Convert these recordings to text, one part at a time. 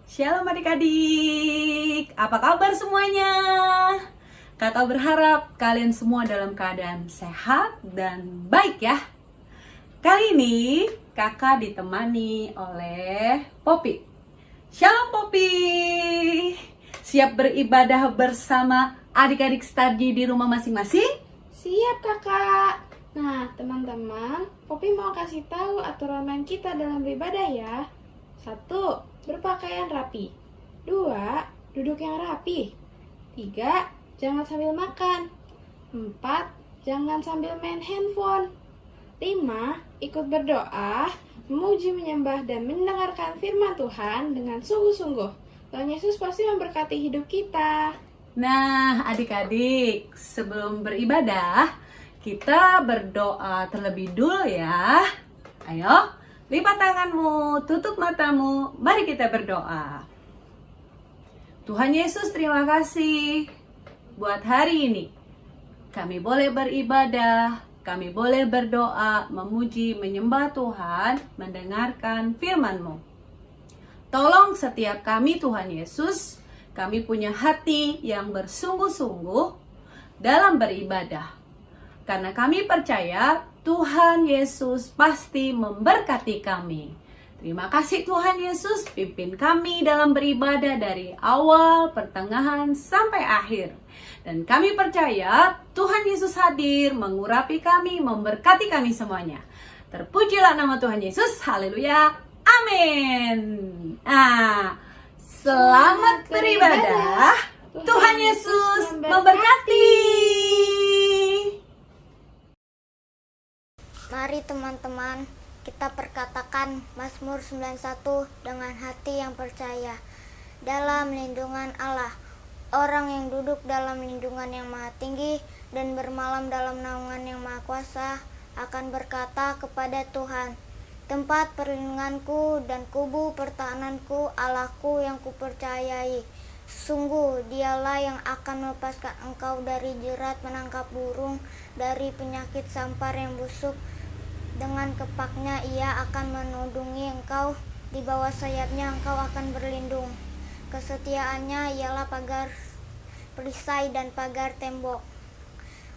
Shalom adik-adik, apa kabar semuanya? Kakak berharap kalian semua dalam keadaan sehat dan baik ya. Kali ini kakak ditemani oleh Poppy. Shalom Poppy, siap beribadah bersama adik-adik study di rumah masing-masing? Siap kakak. Nah teman-teman, Poppy mau kasih tahu aturan main kita dalam beribadah ya. 1. Berpakaian rapi. 2. Duduk yang rapi. 3. Jangan sambil makan. 4. Jangan sambil main handphone. 5. Ikut berdoa, memuji, menyembah, dan mendengarkan firman Tuhan dengan sungguh-sungguh. Tuhan Yesus pasti memberkati hidup kita. Nah, adik-adik, sebelum beribadah, kita berdoa terlebih dulu ya. Ayo, lipat tanganmu, tutup matamu, mari kita berdoa. Tuhan Yesus, terima kasih buat hari ini. Kami boleh beribadah, kami boleh berdoa, memuji, menyembah Tuhan, mendengarkan firman-Mu. Tolong setiap kami Tuhan Yesus, kami punya hati yang bersungguh-sungguh dalam beribadah. Karena kami percaya Tuhan Yesus pasti memberkati kami. Terima kasih Tuhan Yesus, pimpin kami dalam beribadah dari awal, pertengahan, sampai akhir. Dan kami percaya Tuhan Yesus hadir, mengurapi kami, memberkati kami semuanya. Terpujilah nama Tuhan Yesus, haleluya, amin. Selamat beribadah, Tuhan Yesus memberkati. Mari teman-teman, kita perkatakan Mazmur 91 dengan hati yang percaya. Dalam lindungan Allah, orang yang duduk dalam lindungan yang maha tinggi dan bermalam dalam naungan yang maha kuasa akan berkata kepada Tuhan, tempat perlindunganku dan kubu pertahananku, Allahku yang kupercayai. Sungguh dialah yang akan melepaskan engkau dari jerat menangkap burung, dari penyakit sampar yang busuk. Dengan kepaknya ia akan menudungi engkau, di bawah sayapnya engkau akan berlindung. Kesetiaannya ialah pagar perisai dan pagar tembok.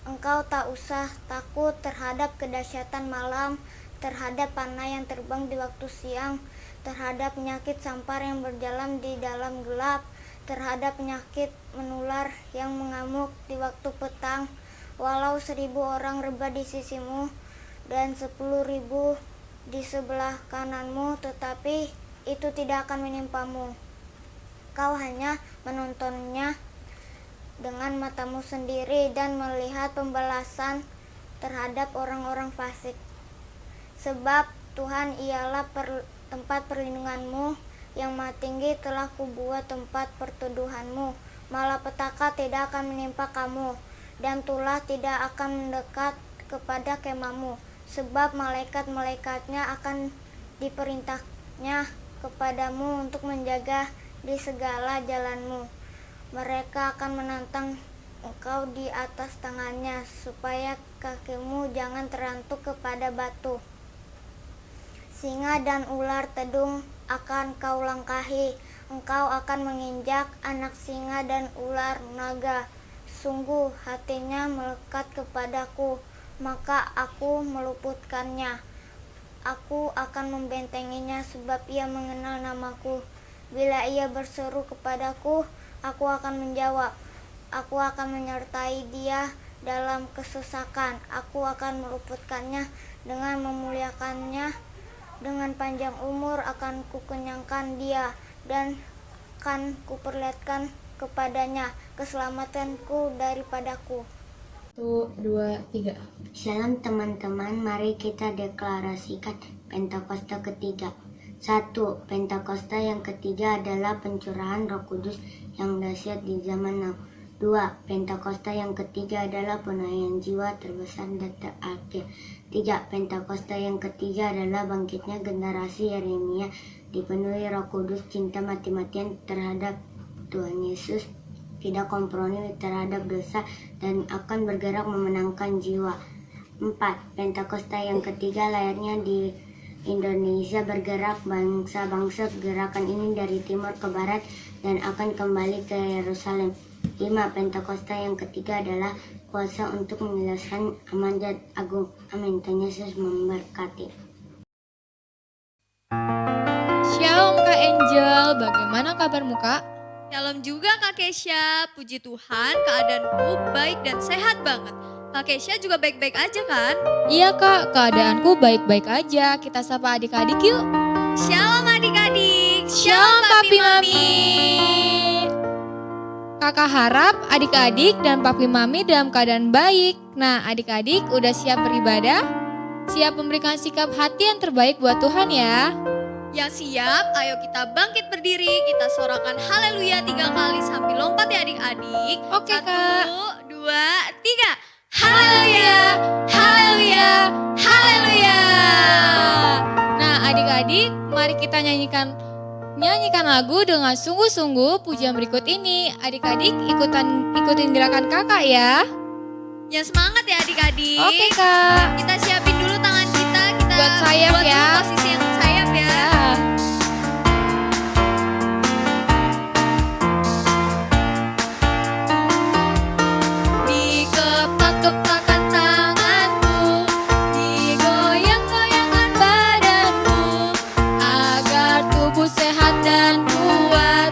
Engkau tak usah takut terhadap kedahsyatan malam, terhadap panah yang terbang di waktu siang, terhadap penyakit sampar yang berjalan di dalam gelap, terhadap penyakit menular yang mengamuk di waktu petang. Walau 1.000 orang rebah di sisimu dan 10.000 di sebelah kananmu, tetapi itu tidak akan menimpamu. Kau hanya menontonnya dengan matamu sendiri dan melihat pembalasan terhadap orang-orang fasik. Sebab Tuhan ialah tempat perlindunganmu, yang maha tinggi telah kubuat tempat perteduhanmu. Malapetaka tidak akan menimpa kamu, dan tulah tidak akan mendekat kepada kemahmu. Sebab malaikat-malaikatnya akan diperintahnya kepadamu untuk menjaga di segala jalanmu. Mereka akan menantang engkau di atas tangannya, supaya kakimu jangan terantuk kepada batu. Singa dan ular tedung akan kau langkahi, engkau akan menginjak anak singa dan ular naga. Sungguh hatinya melekat kepadaku, maka aku meluputkannya. Aku akan membentenginya sebab ia mengenal namaku. Bila ia berseru kepadaku, aku akan menjawab. Aku akan menyertai dia dalam kesesakan. Aku akan meluputkannya dengan memuliakannya. Dengan panjang umur akan kukenyangkan dia, dan akan kuperlihatkan kepadanya keselamatanku daripadaku. 1, 2, 3. Shalom teman-teman, mari kita deklarasikan Pentakosta ketiga. 1. Pentakosta yang ketiga adalah pencurahan Roh Kudus yang dahsyat di zaman now. 2. Pentakosta yang ketiga adalah penayangan jiwa terbesar dan terakhir. 3. Pentakosta yang ketiga adalah bangkitnya generasi Yeremia dipenuhi Roh Kudus, cinta mati-matian terhadap Tuhan Yesus, tidak kompromi terhadap dosa, dan akan bergerak memenangkan jiwa. 4. Pentakosta yang ketiga lahirnya di Indonesia bergerak, bangsa-bangsa gerakan ini dari timur ke barat dan akan kembali ke Yerusalem. 5. Pentakosta yang ketiga adalah kuasa untuk menyelesaikan amanat agung. Amin. Tuhan Yesus memberkati. Shalom Kak Angel, bagaimana kabarmu Kak? Shalom juga Kak Kesha, puji Tuhan keadaanku baik dan sehat banget. Kak Kesha juga baik-baik aja kan? Iya Kak, keadaanku baik-baik aja. Kita sapa adik-adik yuk. Shalom adik-adik, Shalom Papi Mami. Kakak harap adik-adik dan Papi Mami dalam keadaan baik. Nah adik-adik udah siap beribadah? Siap memberikan sikap hati yang terbaik buat Tuhan ya. Yang siap, ayo kita bangkit berdiri, kita sorakan haleluya 3 kali sambil lompat ya adik-adik. Oke, 1, Kak. 2, 3. Haleluya, haleluya, haleluya. Nah adik-adik mari kita nyanyikan lagu dengan sungguh-sungguh pujian berikut ini. Adik-adik ikutin gerakan kakak ya. Yang semangat ya adik-adik. Oke Kak. Kita siapin dulu tangan kita Buat sayap buat ya. dulu posisi yang sayap ya. Dikepak-kepakan tanganmu, digoyang-goyangkan badanmu, agar tubuh sehat dan kuat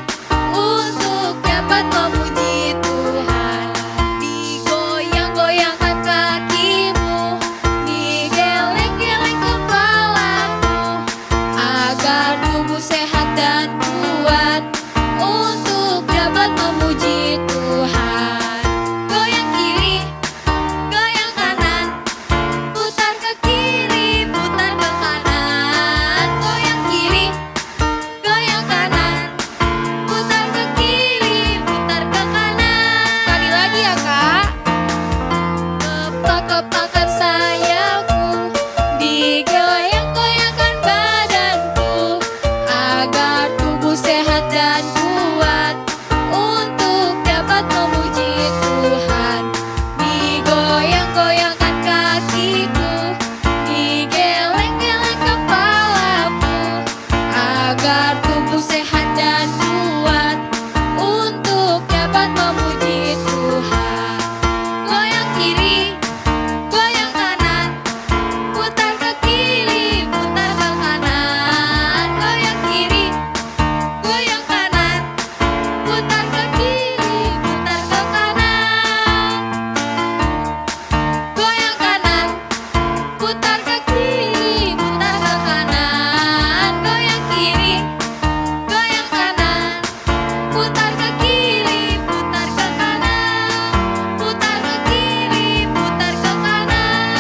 untuk dapat memuji Tuhan. Digoyang-goyangkan kakimu, digeleng-geleng kepalamu, agar tubuh sehat dan kuat untuk dapat memuji Tuhan. Goyang kiri, goyang kanan, putar ke kiri, putar ke kanan. Goyang kiri, goyang kanan, putar ke kiri, putar ke kanan. Sekali lagi ya Kak. Kepak-kepakan sayapku, digoyang-goyangkan badanku, agar tubuh sehat dan kuat untuk dapat memuji Tuhan. Digoyang-goyangkan kakiku, digeleng-geleng kepalaku, agar tubuh sehat dan kuat untuk dapat memuji Tuhan. Goyang kiri, goyang kanan, putar ke kiri, putar ke kanan. Goyang kiri, goyang kanan, putar ke kiri, putar ke kanan. Goyang kanan, putar ke kiri, putar ke kanan. Goyang kiri, goyang kanan, putar ke kiri, putar ke kanan. Putar ke kiri, putar ke kanan.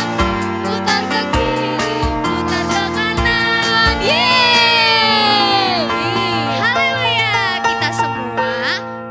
Putar ke kiri, putar ke kanan. Yeay! Haleluya! Kita semua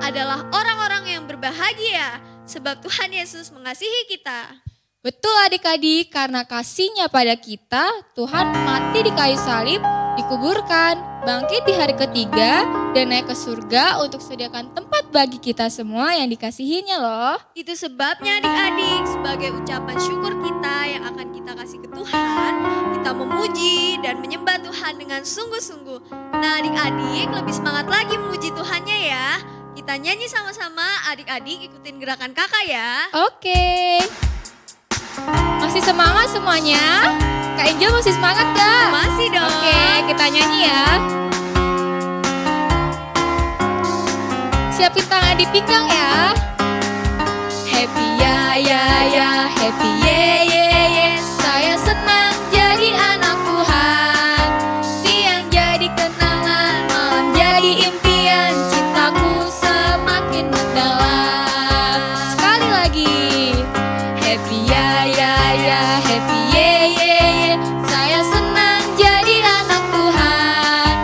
adalah orang-orang yang berbahagia sebab Tuhan Yesus mengasihi kita. Betul adik-adik, karena kasihnya pada kita, Tuhan mati di kayu salib, dikuburkan, bangkit di hari ketiga, dan naik ke surga untuk sediakan tempat bagi kita semua yang dikasihinya loh. Itu sebabnya adik-adik, sebagai ucapan syukur kita yang akan kita kasih ke Tuhan, kita memuji dan menyembah Tuhan dengan sungguh-sungguh. Nah adik-adik lebih semangat lagi memuji Tuhannya ya. Kita nyanyi sama-sama, adik-adik ikutin gerakan kakak ya. Oke. Masih semangat semuanya? Kak Angel masih semangat gak? Masih dong. Oke, kita nyanyi ya. Siapin tangan di pinggang ya. Happy ya ya ya, happy ye ye ye. Saya senang jadi anak Tuhan. Siang jadi kenangan, malam jadi impian. Cintaku semakin mendalam. Sekali lagi. Happy ya ya ya, happy ye ye ye. Saya senang jadi anak Tuhan.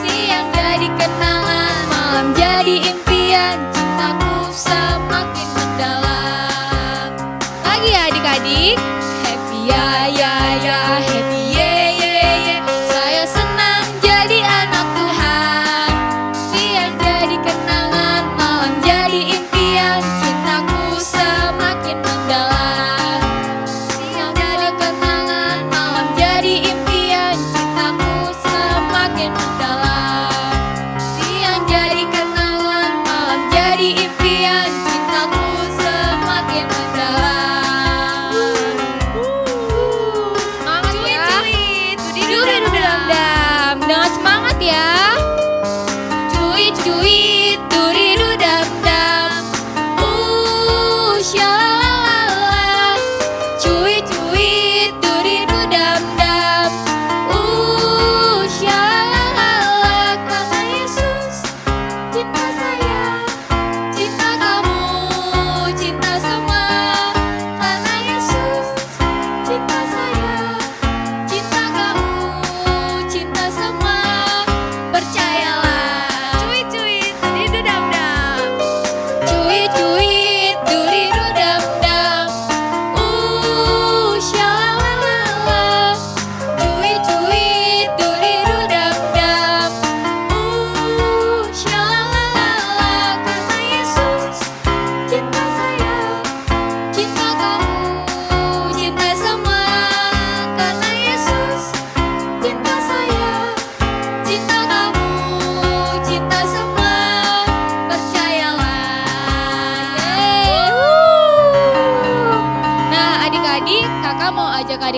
Siang jadi kenangan, malam jadi impian. Cintaku semakin mendalam. Lagi ya adik-adik. Happy ya ya ya, happy ye ye ye. Saya senang jadi anak Tuhan. Siang jadi kenangan, malam jadi impian. Cintaku semakin mendalam. Siang jadi kenangan, malam jadi impian. Cintaku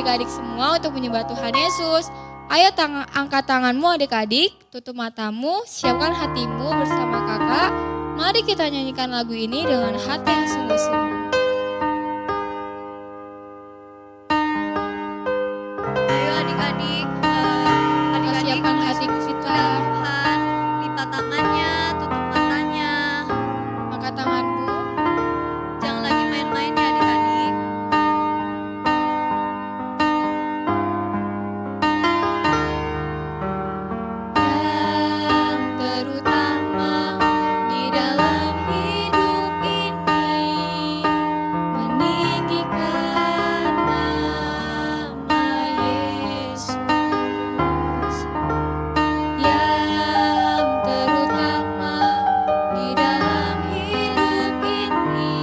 adik-adik semua untuk menyembah Tuhan Yesus. Ayo angkat tanganmu adik-adik, tutup matamu, siapkan hatimu bersama kakak. Mari kita nyanyikan lagu ini dengan hati yang sungguh-sungguh. Ayo adik-adik, Siapkan hati kita. Tuhan, lipat tangannya, tutup matanya. Angkat tanganmu. Jangan lagi main-main ya adik-adik. Yang terutama di dalam hidup ini, meninggikan nama Yesus. Yang terutama di dalam hidup ini,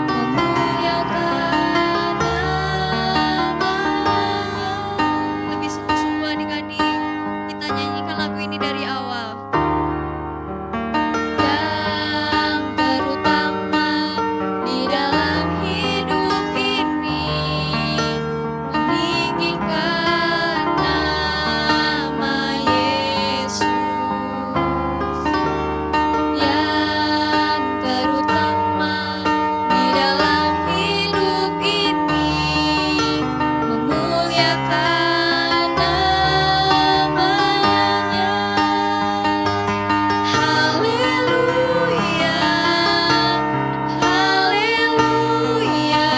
memuliakan namanya. Lebih sungguh-sungguh adik-adik, kita nyanyikan lagu ini dari awal. Yang terutama di dalam hidup ini, meninggikan nama Yesus. Yang terutama di dalam hidup ini, memuliakan namanya. Haleluya, haleluya,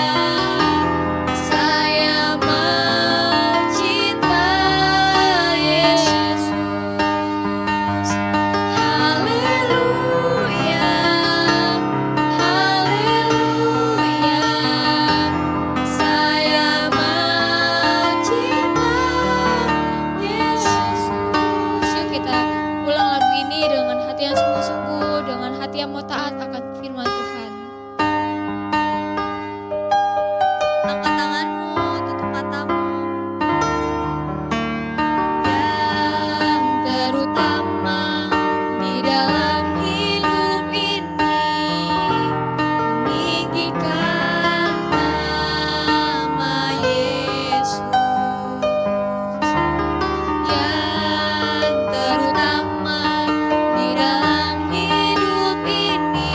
saya mencinta Yesus. Haleluya, haleluya, saya mencinta Yesus. Yuk kita ulang lagu ini dengan hati yang sungguh-sungguh, dengan hati yang mau taat akan firman Tuhan. Angkat tanganmu, tutup matamu. Yang terutama di dalam hidup ini, meninggikan nama Yesus. Yang terutama di dalam hidup ini,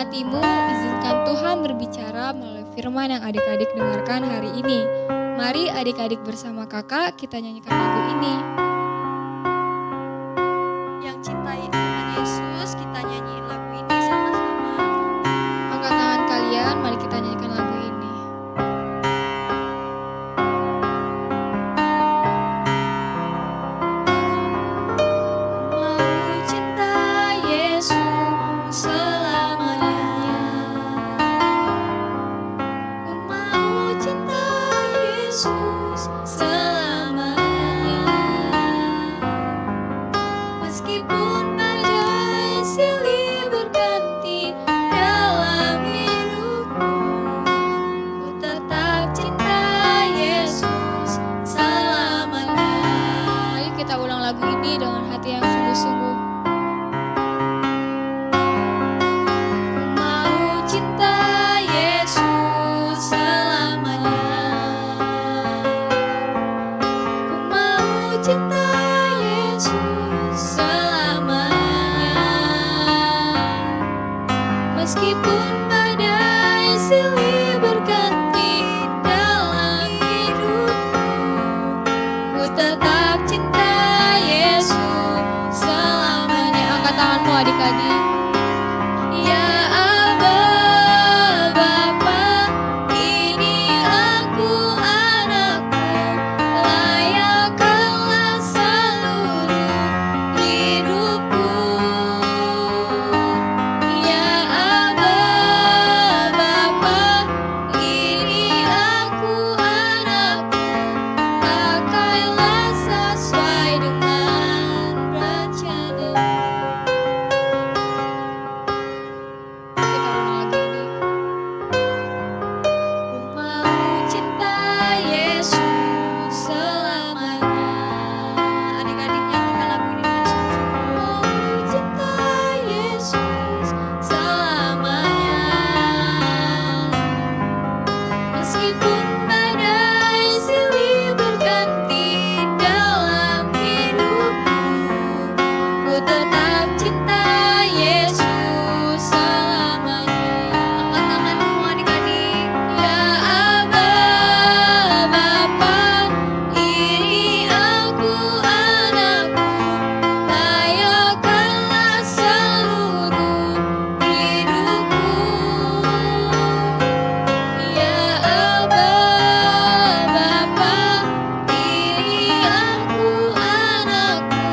hatimu, izinkan Tuhan berbicara melalui firman yang adik-adik dengarkan hari ini. Mari adik-adik bersama kakak kita nyanyikan lagu ini. Yang cintai Tuhan Yesus, kita nyanyiin lagu ini sama-sama. Angkat tangan kalian, mari kita nyanyikan lagu ini. Mau cinta Yesus selamanya. Ku mau cinta Yesus selamanya. Meskipun badai silih berganti dalam hidupku, ku tetap cinta Yesus selamanya. Ayo kita ulang lagu ini dengan hati yang sungguh-sungguh. Ku mau cinta Yesus selamanya. Ku mau cinta Yesus selamanya. Meskipun badai silih berganti dalam hidupku, ku tetap cinta Yesus selamanya. Angkat tanganmu adik-adik. Ya Aba Bapa, ini aku anakmu, layakkanlah seluruh hidupku. Ya Aba Bapa, ini aku anakmu, pakailah sesuai dengan rencana. Kita ulang lagu ini. Ku mau cinta Yesus selamanya. Adik-adik nyanyikan lagu ini dengan sungguh-sungguh. Mau cinta Yesus selamanya. Meskipun badai silih berganti dalam hidupku, ku tetap cinta Yesus selamanya. Angkat tanganmu adik-adik. Ya Aba Bapa, ini aku anakmu, layakkanlah seluruh hidupku. Ya Aba Bapa, ini aku anakmu,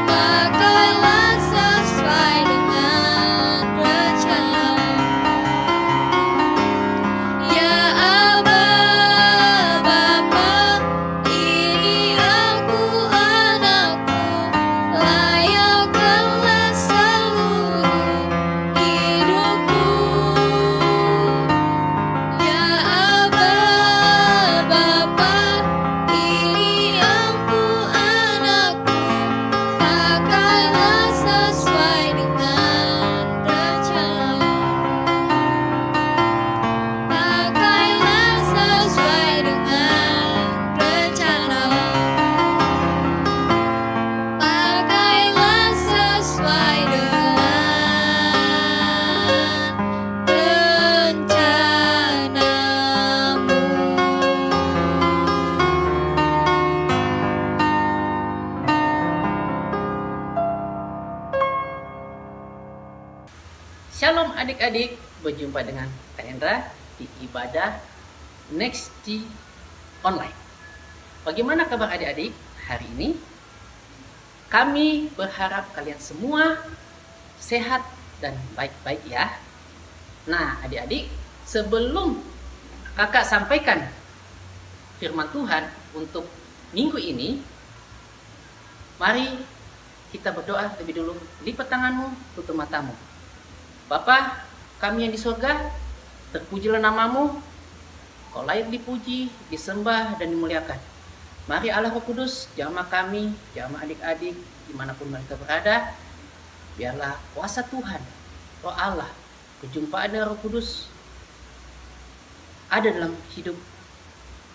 pakailah sesuai dengan rencana. Ya Aba Bapa, ini aku anakmu, layakkanlah seluruh hidupku. Ya Aba Bapa, ini aku anakmu, pakailah sesuai dengan rencana. Pakailah sesuai dengan rencana. Pakailah sesuai dengan rencanamu. Shalom adik-adik, berjumpa dengan Kak Hendra di ibadah Next G Online. Bagaimana kabar adik-adik hari ini? Kami berharap kalian semua sehat dan baik-baik ya. Nah adik-adik, sebelum kakak sampaikan firman Tuhan untuk minggu ini, mari kita berdoa lebih dulu. Lipat tanganmu, tutup matamu. Bapa kami yang di surga, terpujilah namamu, kau layak dipuji, disembah dan dimuliakan. Mari Allah Roh Kudus, jamah kami, jamah adik-adik dimanapun mereka berada, biarlah kuasa Tuhan, Roh Allah, kejumpaan dengan Roh Kudus ada dalam hidup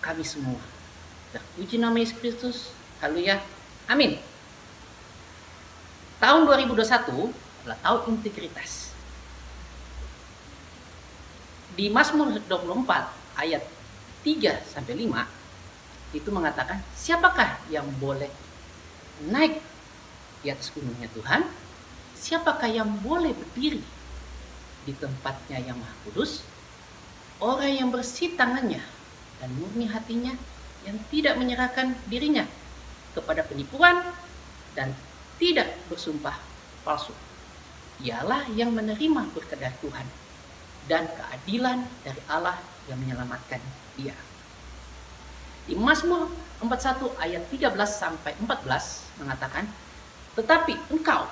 kami semua. Terpuji nama Yesus Kristus, haleluya, amin. Tahun 2021 adalah tahun integritas. Di Mazmur 24 ayat 3 sampai 5 itu mengatakan, siapakah yang boleh naik di atas gunungnya Tuhan? Siapakah yang boleh berdiri di tempatnya yang maha kudus? Orang yang bersih tangannya dan murni hatinya, yang tidak menyerahkan dirinya kepada penipuan dan tidak bersumpah palsu. Ialah yang menerima berkat dari Tuhan dan keadilan dari Allah yang menyelamatkan dia. Di Mazmur 41 ayat 13 sampai 14 mengatakan, tetapi engkau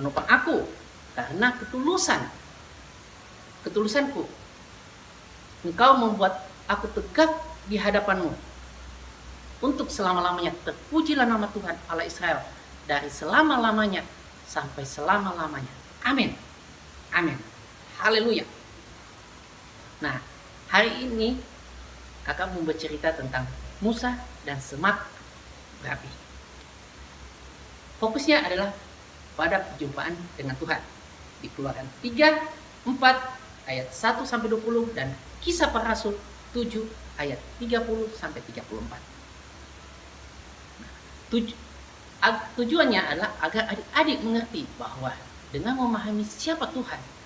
menopang aku karena ketulusanku. Engkau membuat aku tegak di hadapanmu. Untuk selama-lamanya terpujilah nama Tuhan Allah Israel, dari selama-lamanya sampai selama-lamanya. Amin. Amin. Haleluya. Nah, hari ini kakak mau bercerita tentang Musa dan semak berapi. Fokusnya adalah pada perjumpaan dengan Tuhan. Di Keluaran 3, 4 ayat 1 sampai 20 dan Kisah Para Rasul 7 ayat 30 sampai 34. Tujuannya adalah agar adik-adik mengerti bahwa dengan memahami siapa Tuhan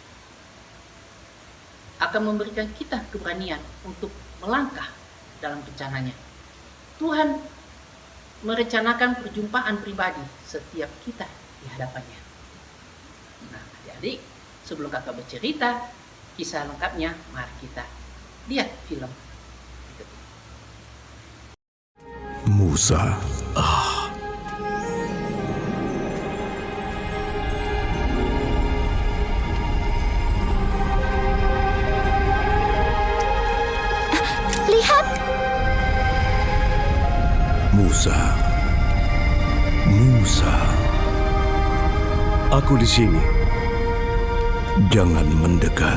akan memberikan kita keberanian untuk melangkah dalam rencananya. Tuhan merencanakan perjumpaan pribadi setiap kita di hadapannya. Nah, adik-adik, sebelum kakak bercerita kisah lengkapnya, mari kita lihat film berikut ini. Musa. Lihat, Musa. Musa. Aku di sini. Jangan mendekat.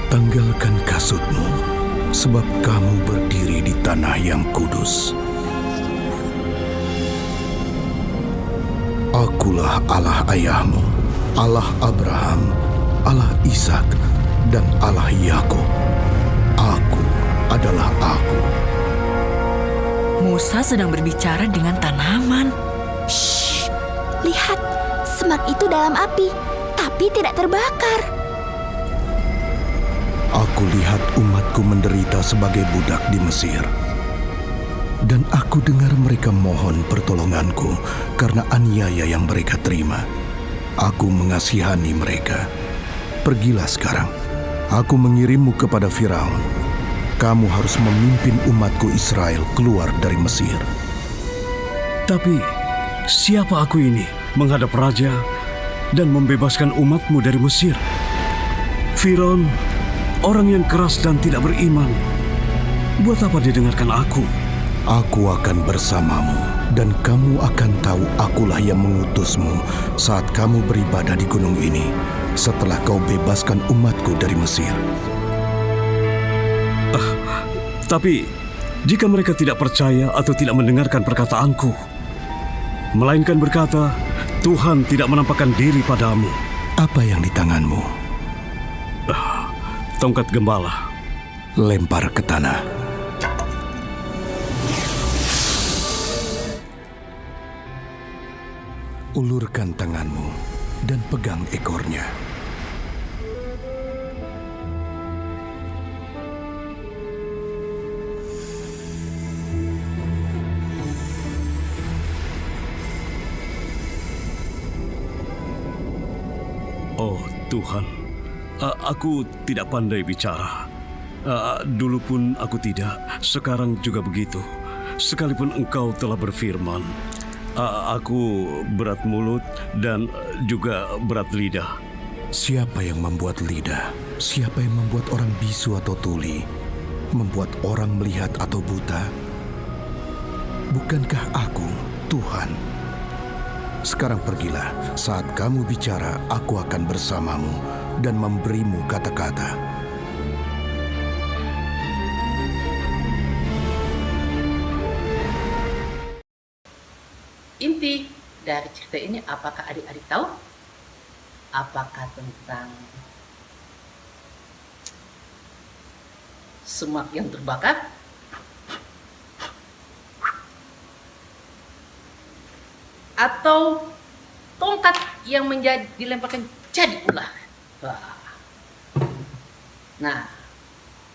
Tanggalkan kasutmu, sebab kamu berdiri di tanah yang kudus. Akulah Allah ayahmu, Allah Abraham, Allah Ishak, dan Allah Yakub. Aku adalah Aku. Musa sedang berbicara dengan tanaman. shh, lihat, semak itu dalam api, tapi tidak terbakar. Aku lihat umatku menderita sebagai budak di Mesir. Dan aku dengar mereka mohon pertolonganku karena aniaya yang mereka terima. Aku mengasihani mereka. Pergilah sekarang. Aku mengirimmu kepada Firaun. Kamu harus memimpin umatku Israel keluar dari Mesir. Tapi siapa aku ini menghadap raja dan membebaskan umatmu dari Mesir? Firaun, orang yang keras dan tidak beriman. Buat apa dia dengarkan aku? Aku akan bersamamu dan kamu akan tahu akulah yang mengutusmu saat kamu beribadah di gunung ini setelah kau bebaskan umatku dari Mesir. Tapi jika mereka tidak percaya atau tidak mendengarkan perkataanku, melainkan berkata, Tuhan tidak menampakkan diri padamu. Apa yang di tanganmu? Tongkat gembala. Lempar ke tanah. Ulurkan tanganmu dan pegang ekornya. Oh Tuhan, aku tidak pandai bicara. Dulu pun aku tidak, sekarang juga begitu. Sekalipun Engkau telah berfirman, aku berat mulut dan juga berat lidah. Siapa yang membuat lidah? Siapa yang membuat orang bisu atau tuli? Membuat orang melihat atau buta? Bukankah aku, Tuhan? Sekarang pergilah, saat kamu bicara, aku akan bersamamu dan memberimu kata-kata. Inti dari cerita ini, apakah adik-adik tahu? Apakah tentang semak yang terbakar, atau tongkat yang dilemparkan jadi ular. Nah,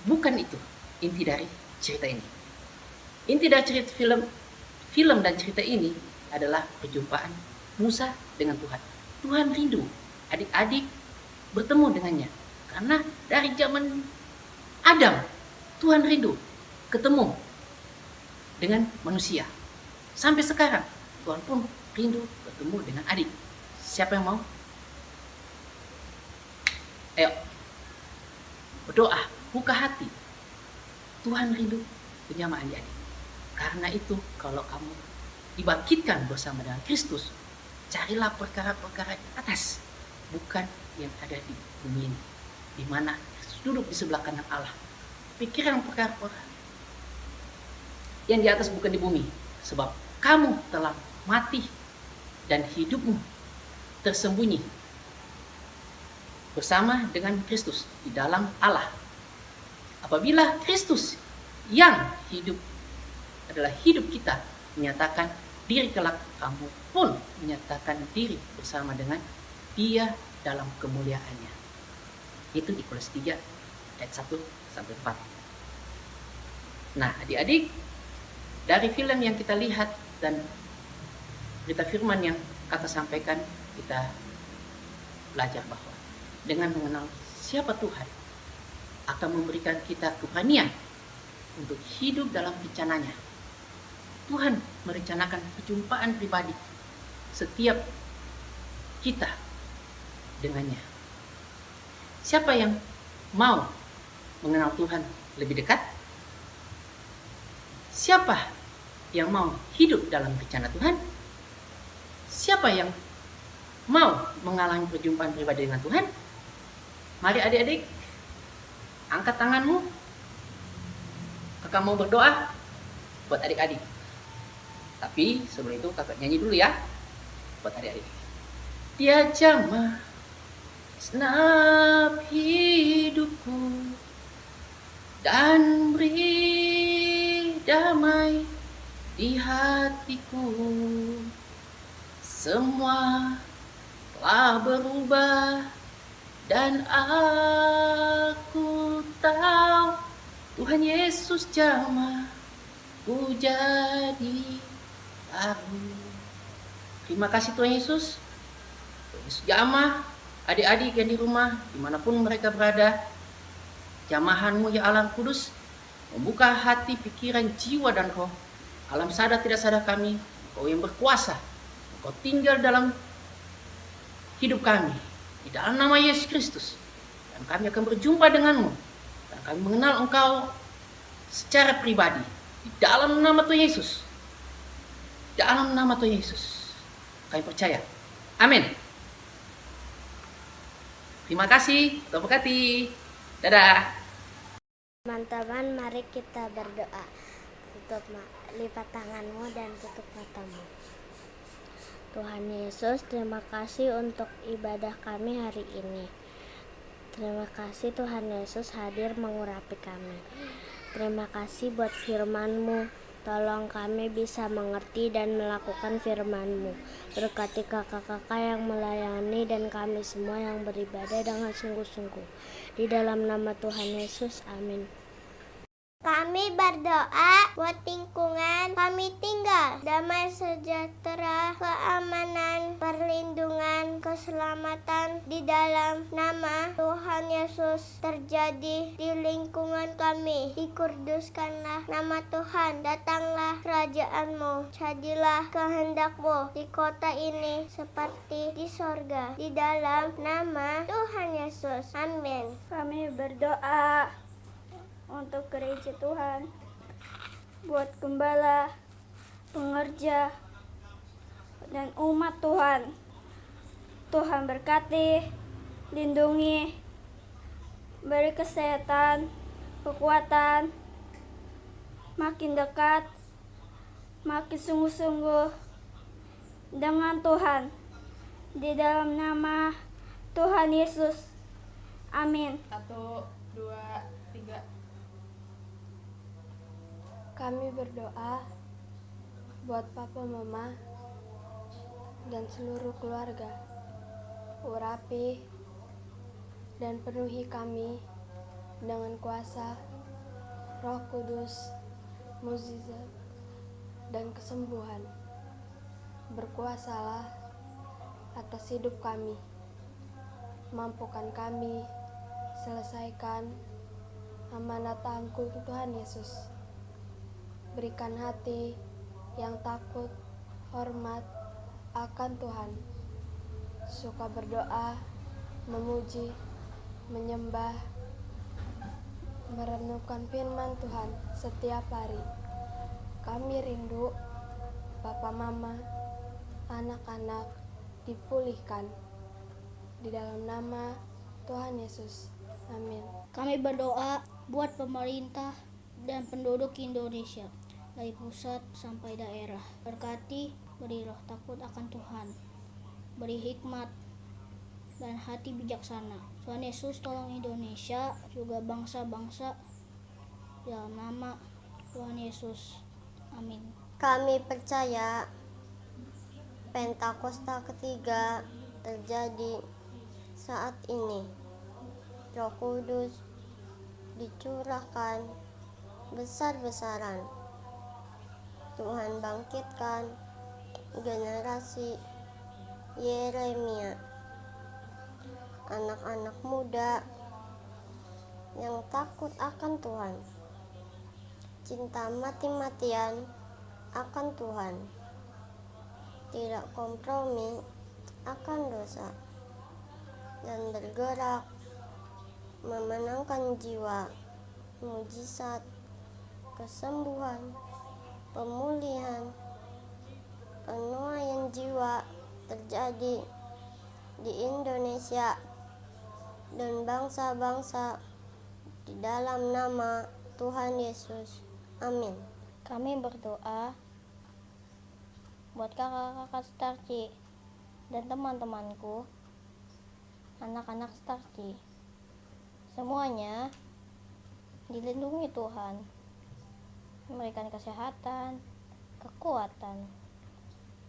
bukan itu inti dari cerita ini. Inti dari cerita film dan cerita ini adalah perjumpaan Musa dengan Tuhan. Tuhan rindu adik-adik bertemu dengannya. Karena dari zaman Adam, Tuhan rindu ketemu dengan manusia. Sampai sekarang, Tuhan pun rindu bertemu dengan adik. Siapa yang mau? Ayo, berdoa, buka hati. Tuhan rindu bersama adik-adik. Karena itu, kalau kamu dibangkitkan bersama dengan Kristus, carilah perkara-perkara di atas, bukan yang ada di bumi ini, di mana Kristus duduk di sebelah kanan Allah. Pikiran perkara-perkara yang di atas, bukan di bumi, sebab kamu telah mati dan hidupmu tersembunyi bersama dengan Kristus di dalam Allah. Apabila Kristus yang hidup adalah hidup kita, menyatakan diri kelak, kamu pun menyatakan diri bersama dengan Dia dalam kemuliaannya. Itu di Kolose 3 ayat 1-4. Nah, adik-adik, dari film yang kita lihat dan berita firman yang kakak sampaikan, kita belajar bahwa dengan mengenal siapa Tuhan akan memberikan kita keberanian untuk hidup dalam rencananya. Tuhan merencanakan perjumpaan pribadi setiap kita dengannya. Siapa yang mau mengenal Tuhan lebih dekat? Siapa yang mau hidup dalam rencana Tuhan? Siapa yang mau mengalami perjumpaan pribadi dengan Tuhan? Mari adik-adik, angkat tanganmu. Kakak mau berdoa buat adik-adik. Tapi sebelum itu kakak nyanyi dulu ya buat adik-adik. Dia jamah senap hidupku dan beri damai di hatiku. Semua telah berubah dan aku tahu Tuhan Yesus jamah ku jadi baru. Terima kasih Tuhan Yesus. Tuhan Yesus jamah adik-adik yang di rumah, dimanapun mereka berada. Jamahanmu ya alam kudus, membuka hati, pikiran, jiwa dan roh. Alam sadar tidak sadar kami, Engkau yang berkuasa. Engkau tinggal dalam hidup kami, di dalam nama Yesus Kristus. Dan kami akan berjumpa denganmu. Dan kami mengenal Engkau secara pribadi. Di dalam nama Tuhan Yesus. Dalam nama Tuhan Yesus. Kami percaya. Amin. Terima kasih. Tuhan berkati. Dadah. Teman-teman, mari kita berdoa. Tutup lipat tanganmu dan tutup matamu. Tuhan Yesus, terima kasih untuk ibadah kami hari ini. Terima kasih Tuhan Yesus hadir mengurapi kami. Terima kasih buat firman-Mu. Tolong kami bisa mengerti dan melakukan firman-Mu. Berkati kakak-kakak yang melayani dan kami semua yang beribadah dengan sungguh-sungguh. Di dalam nama Tuhan Yesus, amin. Kami berdoa buat lingkungan kami tinggal, damai sejahtera, keamanan, perlindungan, keselamatan di dalam nama Tuhan Yesus terjadi di lingkungan kami. Dikuduskanlah nama Tuhan, datanglah kerajaan-Mu, jadilah kehendak-Mu di kota ini seperti di sorga. Di dalam nama Tuhan Yesus, amin. Kami berdoa untuk gereja Tuhan, buat gembala, pengerja, dan umat Tuhan. Tuhan berkati, lindungi, beri kesehatan, kekuatan, makin dekat, makin sungguh-sungguh dengan Tuhan. Di dalam nama Tuhan Yesus, amin. 1, 2, 3. Kami berdoa buat papa mama dan seluruh keluarga. Urapi dan penuhi kami dengan kuasa Roh Kudus, mukjizat, dan kesembuhan. Berkuasalah atas hidup kami. Mampukan kami selesaikan amanat Engkau Tuhan Yesus. Berikan hati yang takut, hormat akan Tuhan. Suka berdoa, memuji, menyembah, merenungkan firman Tuhan setiap hari. Kami rindu Papa Mama, anak-anak dipulihkan. Di dalam nama Tuhan Yesus. Amin. Kami berdoa buat pemerintah dan penduduk Indonesia dari pusat sampai daerah. Berkati, beri roh takut akan Tuhan, beri hikmat dan hati bijaksana. Tuhan Yesus tolong Indonesia juga bangsa-bangsa dalam nama Tuhan Yesus. Amin. Kami percaya Pentakosta ketiga terjadi saat ini. Roh Kudus dicurahkan besar-besaran. Tuhan bangkitkan generasi Yeremia, anak-anak muda yang takut akan Tuhan, cinta mati-matian akan Tuhan, tidak kompromi akan dosa, dan bergerak memenangkan jiwa. Mujizat, kesembuhan, pemulihan, penuaian jiwa terjadi di Indonesia dan bangsa-bangsa di dalam nama Tuhan Yesus. Amin. Kami berdoa buat kakak-kakak Starci dan teman-temanku, anak-anak Starci. Semuanya dilindungi Tuhan, memberikan kesehatan, kekuatan.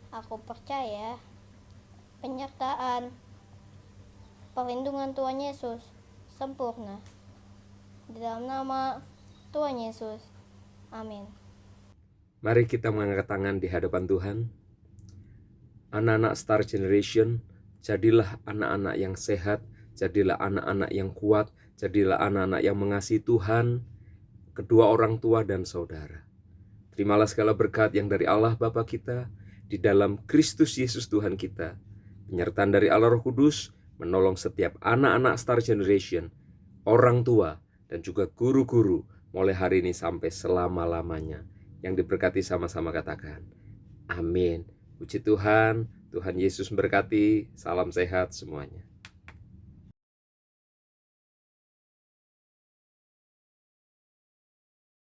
Aku percaya penyertaan, perlindungan Tuhan Yesus sempurna. Di dalam nama Tuhan Yesus. Amin. Mari kita mengangkat tangan di hadapan Tuhan. Anak-anak Star Generation, jadilah anak-anak yang sehat, jadilah anak-anak yang kuat, jadilah anak-anak yang mengasihi Tuhan, kedua orang tua dan saudara. Terimalah segala berkat yang dari Allah Bapa kita, di dalam Kristus Yesus Tuhan kita. Penyertaan dari Allah Roh Kudus menolong setiap anak-anak Star Generation, orang tua, dan juga guru-guru mulai hari ini sampai selama-lamanya. Yang diberkati sama-sama katakan, amin. Puji Tuhan, Tuhan Yesus memberkati, salam sehat semuanya.